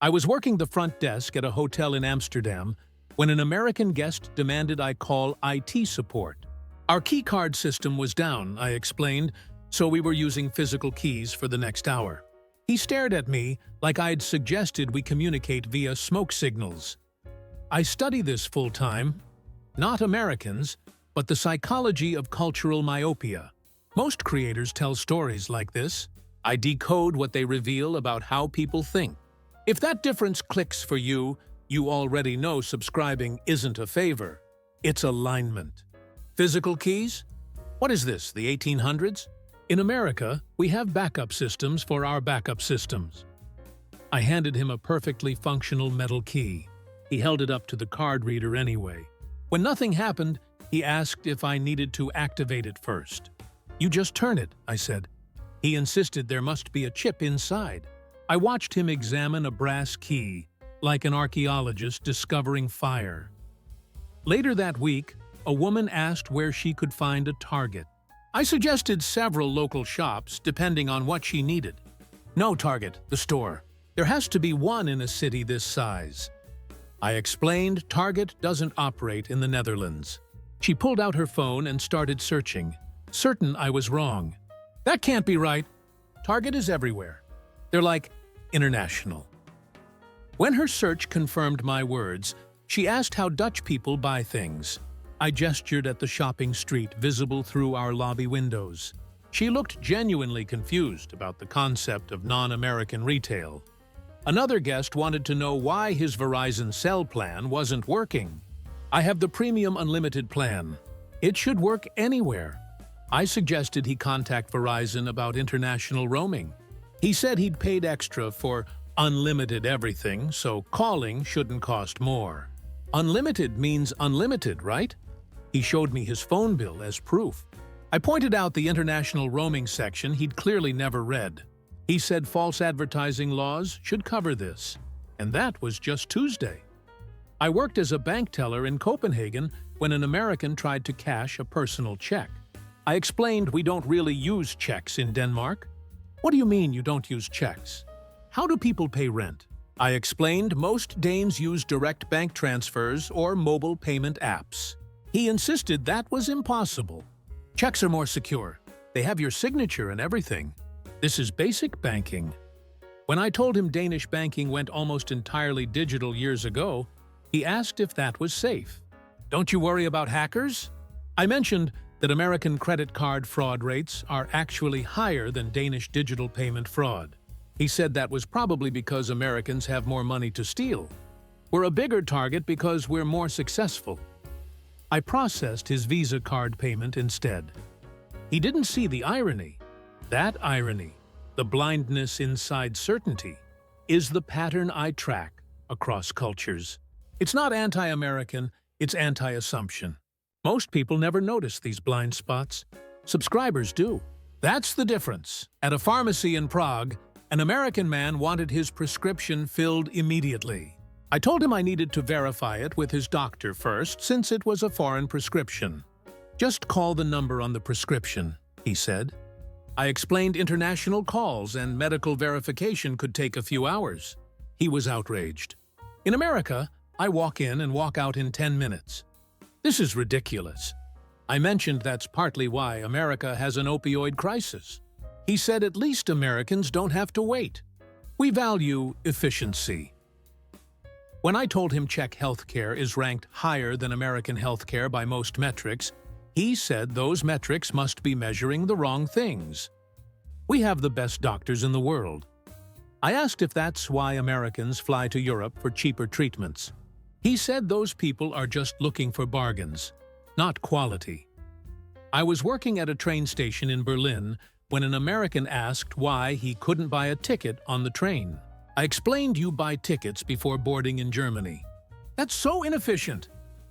I was working the front desk at a hotel in Amsterdam when an American guest demanded I call IT support. Our keycard system was down, I explained, so we were using physical keys for the next hour. He stared at me like I'd suggested we communicate via smoke signals. I study this full-time, not Americans, but the psychology of cultural myopia. Most creators tell stories like this. I decode what they reveal about how people think. If that difference clicks for you, you already know subscribing isn't a favor. It's alignment. Physical keys? What is this, the 1800s? In America, we have backup systems for our backup systems. I handed him a perfectly functional metal key. He held it up to the card reader anyway. When nothing happened, he asked if I needed to activate it first. "You just turn it," I said. He insisted there must be a chip inside. I watched him examine a brass key, like an archaeologist discovering fire. Later that week, a woman asked where she could find a Target. I suggested several local shops, depending on what she needed. "No Target, the store. There has to be one in a city this size." I explained Target doesn't operate in the Netherlands. She pulled out her phone and started searching, certain I was wrong. "That can't be right. Target is everywhere. They're like international." When her search confirmed my words, she asked how Dutch people buy things. I gestured at the shopping street visible through our lobby windows. She looked genuinely confused about the concept of non-American retail. Another guest wanted to know why his Verizon cell plan wasn't working. "I have the premium unlimited plan. It should work anywhere." I suggested he contact Verizon about international roaming. He said he'd paid extra for unlimited everything, so calling shouldn't cost more. Unlimited means unlimited, right? He showed me his phone bill as proof. I pointed out the international roaming section he'd clearly never read. He said false advertising laws should cover this. And that was just Tuesday. I worked as a bank teller in Copenhagen when an American tried to cash a personal check. I explained we don't really use checks in Denmark. "What do you mean you don't use checks? How do people pay rent?" I explained most Danes use direct bank transfers or mobile payment apps. He insisted that was impossible. "Checks are more secure. They have your signature and everything. This is basic banking." When I told him Danish banking went almost entirely digital years ago, he asked if that was safe. "Don't you worry about hackers?" I mentioned that American credit card fraud rates are actually higher than Danish digital payment fraud. He said that was probably because Americans have more money to steal. "We're a bigger target because we're more successful." I processed his Visa card payment instead. He didn't see the irony. That irony, the blindness inside certainty, is the pattern I track across cultures. It's not anti-American, it's anti-assumption. Most people never notice these blind spots. Subscribers do. That's the difference. At a pharmacy in Prague, an American man wanted his prescription filled immediately. I told him I needed to verify it with his doctor first, since it was a foreign prescription. "Just call the number on the prescription," he said. I explained international calls and medical verification could take a few hours. He was outraged. "In America, I walk in and walk out in 10 minutes. This is ridiculous." I mentioned that's partly why America has an opioid crisis. He said at least Americans don't have to wait. "We value efficiency." When I told him Czech healthcare is ranked higher than American healthcare by most metrics, he said those metrics must be measuring the wrong things. "We have the best doctors in the world." I asked if that's why Americans fly to Europe for cheaper treatments. He said those people are just looking for bargains, not quality. I was working at a train station in Berlin when an American asked why he couldn't buy a ticket on the train. I explained you buy tickets before boarding in Germany. "That's so inefficient.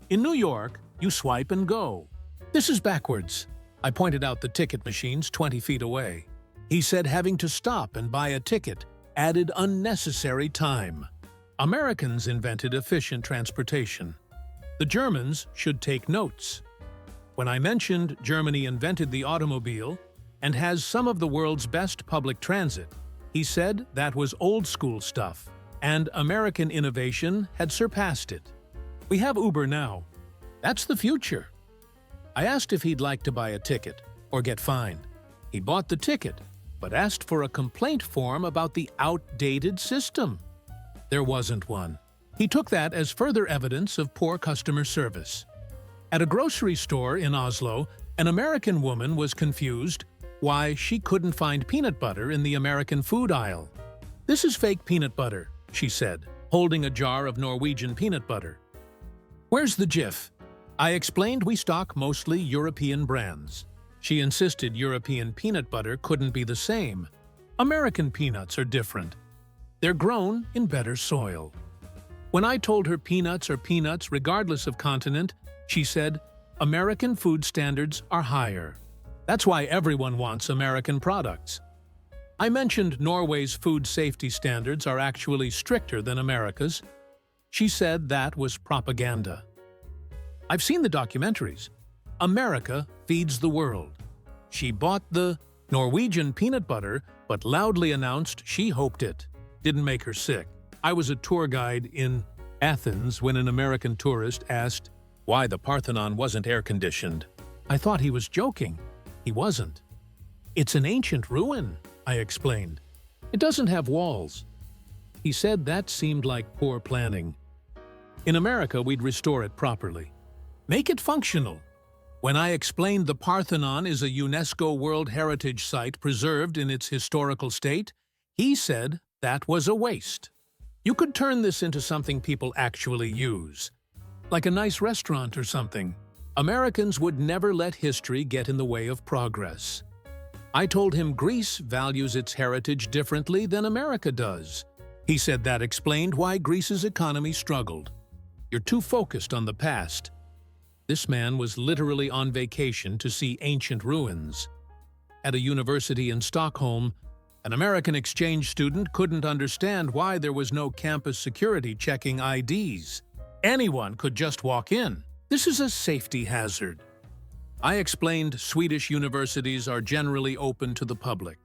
In New York, you swipe and go." "This is backwards." I pointed out the ticket machines 20 feet away. He said having to stop and buy a ticket added unnecessary time. Americans invented efficient transportation. The Germans should take notes. When I mentioned Germany invented the automobile and has some of the world's best public transit, he said that was old-school stuff. and American innovation had surpassed it. We have Uber now. That's the future. I asked if he'd like to buy a ticket or get fined. He bought the ticket, but asked for a complaint form about the outdated system. There wasn't one. He took that as further evidence of poor customer service. At a grocery store in Oslo, an American woman was confused why she couldn't find peanut butter in the American food aisle. "This is fake peanut butter," she said, holding a jar of Norwegian peanut butter. "Where's the Jif?" I explained we stock mostly European brands. She insisted European peanut butter couldn't be the same. American peanuts are different. They're grown in better soil. When I told her peanuts are peanuts regardless of continent, she said, "American food standards are higher. That's why everyone wants American products." I mentioned Norway's food safety standards are actually stricter than America's. She said that was propaganda. "I've seen the documentaries. America feeds the world." She bought the Norwegian peanut butter, but loudly announced she hoped it didn't make her sick. I was a tour guide in Athens when an American tourist asked why the Parthenon wasn't air-conditioned. I thought he was joking. He wasn't. "It's an ancient ruin," I explained. "It doesn't have walls." He said that seemed like poor planning. In America, we'd restore it properly. Make it functional. When I explained the Parthenon is a UNESCO World Heritage Site preserved in its historical state, he said that was a waste. You could turn this into something people actually use, like a nice restaurant or something. Americans would never let history get in the way of progress. I told him Greece values its heritage differently than America does. He said that explained why Greece's economy struggled. You're too focused on the past. This man was literally on vacation to see ancient ruins. At a university in Stockholm, an American exchange student couldn't understand why there was no campus security checking IDs. Anyone could just walk in. This is a safety hazard. I explained Swedish universities are generally open to the public.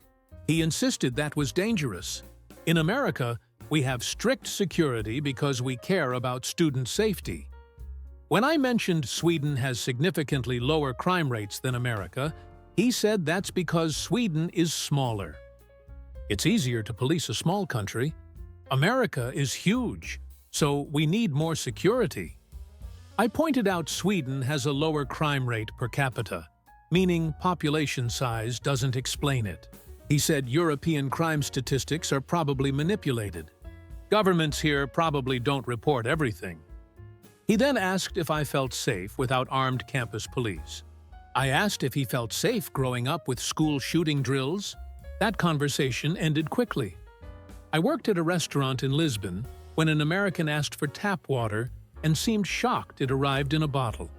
He insisted that was dangerous. In America, we have strict security because we care about student safety. When I mentioned Sweden has significantly lower crime rates than America, he said that's because Sweden is smaller. It's easier to police a small country. America is huge, so we need more security. I pointed out Sweden has a lower crime rate per capita, meaning population size doesn't explain it. He said European crime statistics are probably manipulated. Governments here probably don't report everything. He then asked if I felt safe without armed campus police. I asked if he felt safe growing up with school shooting drills. That conversation ended quickly. I worked at a restaurant in Lisbon when an American asked for tap water and seemed shocked it arrived in a bottle.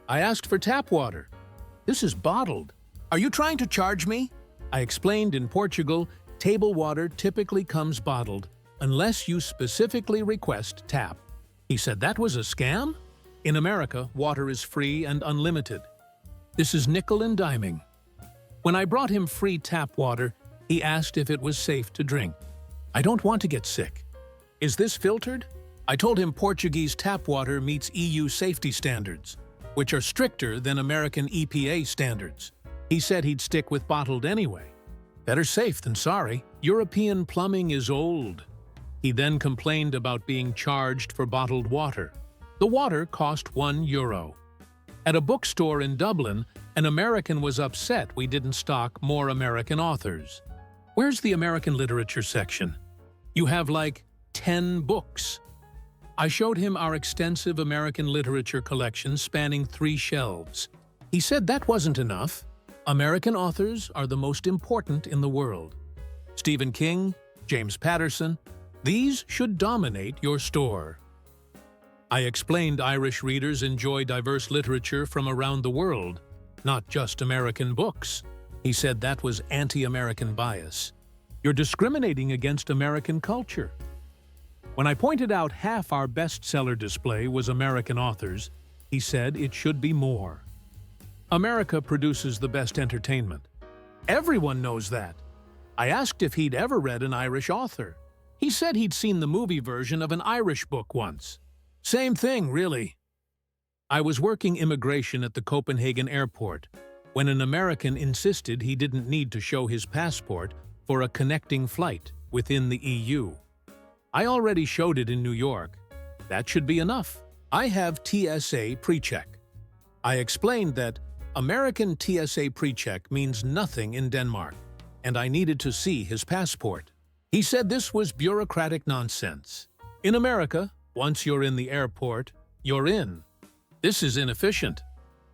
I asked for tap water. "This is bottled. Are you trying to charge me?" I explained in Portugal, table water typically comes bottled unless you specifically request tap. He said that was a scam? In America, water is free and unlimited. This is nickel and diming. When I brought him free tap water, he asked if it was safe to drink. I don't want to get sick. Is this filtered? I told him Portuguese tap water meets EU safety standards, which are stricter than American EPA standards. He said he'd stick with bottled anyway. Better safe than sorry. European plumbing is old. He then complained about being charged for bottled water. The water cost €1. At a bookstore in Dublin, an American was upset we didn't stock more American authors. Where's the American literature section? You have like 10 books. I showed him our extensive American literature collection spanning 3 shelves. He said that wasn't enough. American authors are the most important in the world. Stephen King, James Patterson, these should dominate your store. I explained Irish readers enjoy diverse literature from around the world, not just American books. He said that was anti-American bias. You're discriminating against American culture. When I pointed out half our bestseller display was American authors, he said it should be more. America produces the best entertainment. Everyone knows that. I asked if he'd ever read an Irish author. He said he'd seen the movie version of an Irish book once. Same thing, really. I was working immigration at the Copenhagen airport when an American insisted he didn't need to show his passport for a connecting flight within the EU. I already showed it in New York. That should be enough. I have TSA PreCheck. I explained that American TSA PreCheck means nothing in Denmark, and I needed to see his passport. He said this was bureaucratic nonsense. In America, once you're in the airport, you're in. This is inefficient.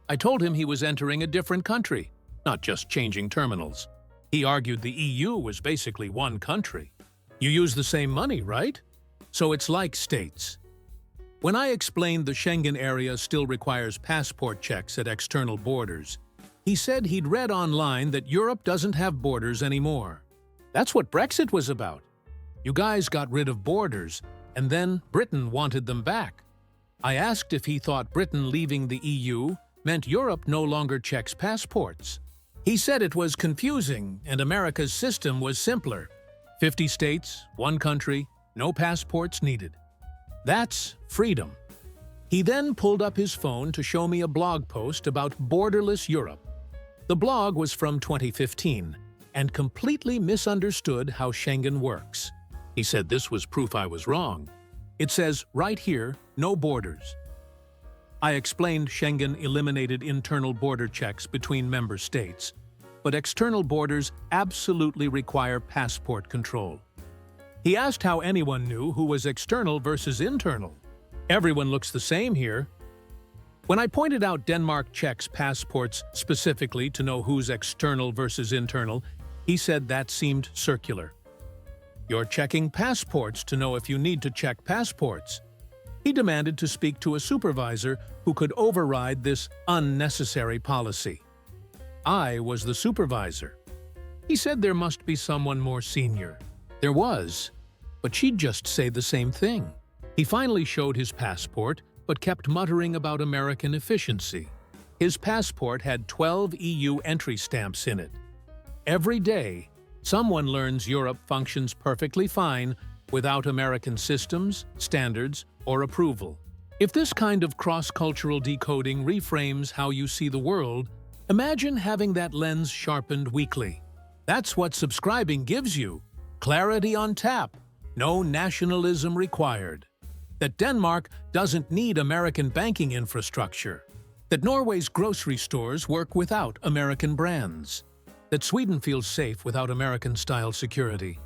I told him he was entering a different country, not just changing terminals. He argued the EU was basically one country. You use the same money, right? So it's like states. When I explained the Schengen area still requires passport checks at external borders, he said he'd read online that Europe doesn't have borders anymore. That's what Brexit was about. You guys got rid of borders, and then Britain wanted them back. I asked if he thought Britain leaving the EU meant Europe no longer checks passports. He said it was confusing and America's system was simpler. 50 states, one country, no passports needed. That's freedom. He then pulled up his phone to show me a blog post about borderless Europe. The blog was from 2015 and completely misunderstood how Schengen works. He said this was proof I was wrong. It says right here, no borders. I explained Schengen eliminated internal border checks between member states, but external borders absolutely require passport control. He asked how anyone knew who was external versus internal. Everyone looks the same here. When I pointed out Denmark checks passports specifically to know who's external versus internal, he said that seemed circular. You're checking passports to know if you need to check passports. He demanded to speak to a supervisor who could override this unnecessary policy. I was the supervisor. He said there must be someone more senior. There was, but she'd just say the same thing. He finally showed his passport, but kept muttering about American efficiency. His passport had 12 EU entry stamps in it. Every day, someone learns Europe functions perfectly fine without American systems, standards, or approval. If this kind of cross-cultural decoding reframes how you see the world, imagine having that lens sharpened weekly. That's what subscribing gives you. Clarity on tap, no nationalism required. That Denmark doesn't need American banking infrastructure. That Norway's grocery stores work without American brands. That Sweden feels safe without American-style security.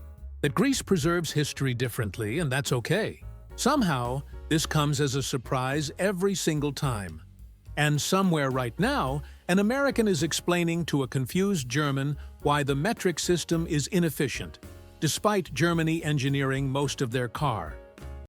That Greece preserves history differently, and that's okay. Somehow, this comes as a surprise every single time. And somewhere right now, an American is explaining to a confused German why the metric system is inefficient, despite Germany engineering most of their car.